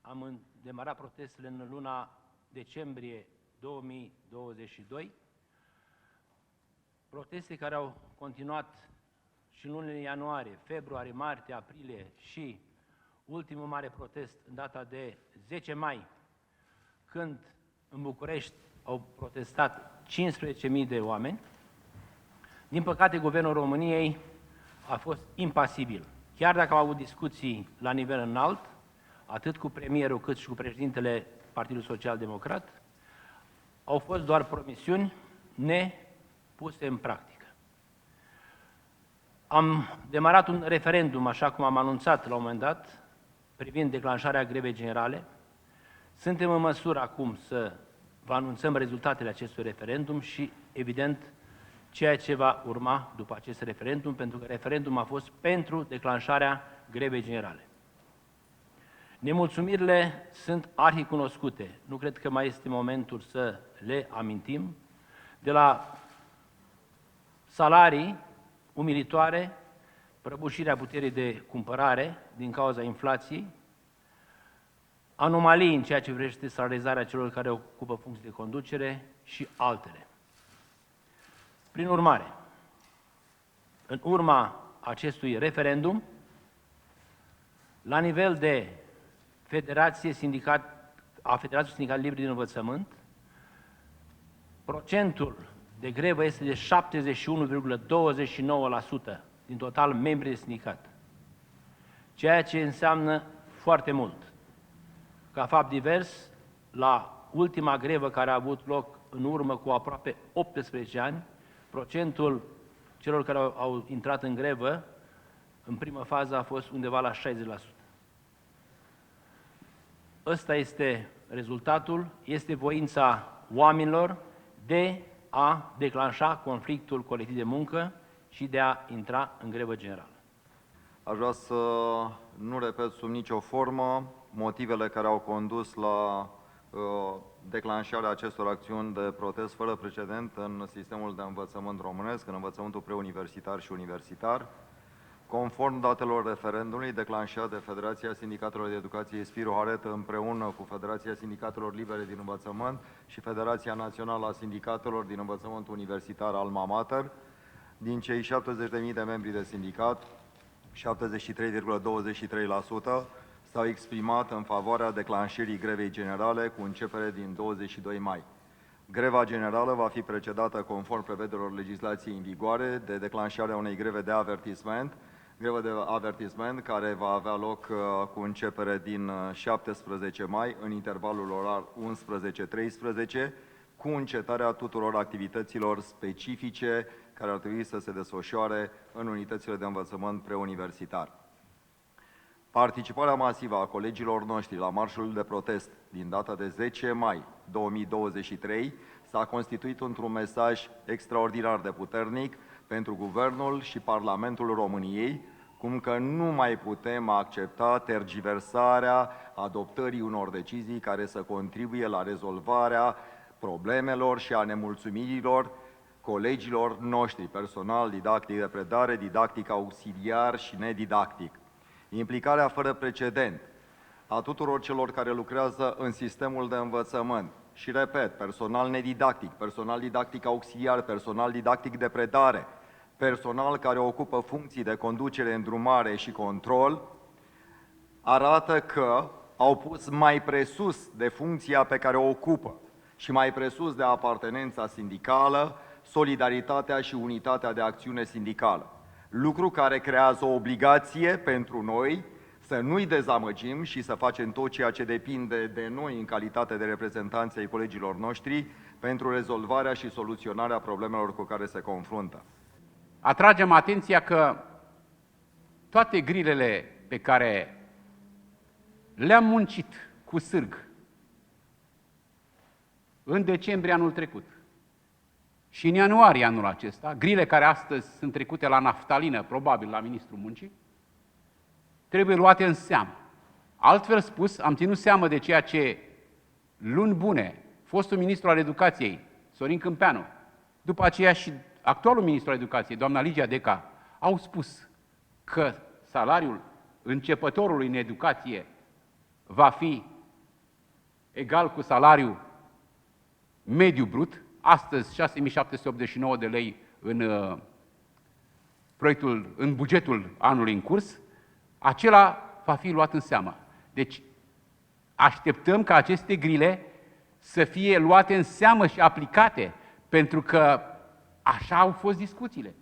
am demarat protestele în luna decembrie 2022, proteste care au continuat și în lunile ianuarie, februarie, martie, aprilie și ultimul mare protest în data de 10 mai, când în București au protestat 15.000 de oameni. Din păcate, Guvernul României a fost impasibil. Chiar dacă au avut discuții la nivel înalt, atât cu premierul cât și cu președintele Partidului Social Democrat, au fost doar promisiuni nepuse în practică. Am demarat un referendum, așa cum am anunțat la un moment dat, privind declanșarea grevei generale. Suntem în măsură acum să vă anunțăm rezultatele acestui referendum și, evident, ceea ce va urma după acest referendum, pentru că referendumul a fost pentru declanșarea grevei generale. Nemulțumirile sunt arhicunoscute, nu cred că mai este momentul să le amintim, de la salarii umilitoare, prăbușirea puterii de cumpărare din cauza inflației, anomalii în ceea ce privește salarizarea celor care ocupă funcții de conducere și altele. Prin urmare, în urma acestui referendum, la nivel de Federației Sindicatelor Libere din Învățământ, procentul de grevă este de 71,29% din total membri de sindicat, ceea ce înseamnă foarte mult. Ca fapt divers, la ultima grevă care a avut loc în urmă cu aproape 18 ani, procentul celor care au intrat în grevă, în primă fază, a fost undeva la 60%. Ăsta este rezultatul, este voința oamenilor de a declanșa conflictul colectiv de muncă și de a intra în grevă generală. Aș vrea să nu repet sub nicio formă motivele care au condus la declanșarea acestor acțiuni de protest fără precedent în sistemul de învățământ românesc, în învățământul preuniversitar și universitar. Conform datelor referendumului declanșat de Federația Sindicatelor de Educație Spiru Haret împreună cu Federația Sindicatelor Libere din Învățământ și Federația Națională a Sindicatelor din Învățământul Universitar Alma Mater, din cei 70.000 de membri de sindicat, 73,23% s-au exprimat în favoarea declanșării grevei generale cu începere din 22 mai. Greva generală va fi precedată, conform prevederilor legislației în vigoare, de declanșarea unei greve de avertisment, care va avea loc cu începere din 17 mai, în intervalul orar 11-13, cu încetarea tuturor activităților specifice care ar trebui să se desfășoare în unitățile de învățământ preuniversitar. Participarea masivă a colegilor noștri la marșul de protest din data de 10 mai 2023 s-a constituit într-un mesaj extraordinar de puternic pentru Guvernul și Parlamentul României, cum că nu mai putem accepta tergiversarea adoptării unor decizii care să contribuie la rezolvarea problemelor și a nemulțumirilor colegilor noștri, personal didactic de predare, didactic auxiliar și nedidactic. Implicarea fără precedent a tuturor celor care lucrează în sistemul de învățământ și, repet, personal nedidactic, personal didactic auxiliar, personal didactic de predare, personal care ocupă funcții de conducere, îndrumare și control, arată că au pus mai presus de funcția pe care o ocupă și mai presus de apartenența sindicală, solidaritatea și unitatea de acțiune sindicală. Lucru care creează o obligație pentru noi să nu-i dezamăgim și să facem tot ceea ce depinde de noi în calitate de reprezentanți ai colegilor noștri pentru rezolvarea și soluționarea problemelor cu care se confruntă. Atragem atenția că toate grilele pe care le-am muncit cu sârg în decembrie anul trecut și în ianuarie anul acesta, grile care astăzi sunt trecute la naftalină, probabil la Ministrul Muncii, trebuie luate în seamă. Altfel spus, am ținut seamă de ceea ce luni bune fostul ministru al Educației, Sorin Câmpeanu, după aceea și actualul ministru al Educației, doamna Ligia Deca, au spus că salariul începătorului în educație va fi egal cu salariul mediu brut, astăzi 6.789 de lei în bugetul anului în curs, acela va fi luat în seamă. Deci așteptăm ca aceste grile să fie luate în seamă și aplicate, pentru că așa au fost discuțiile.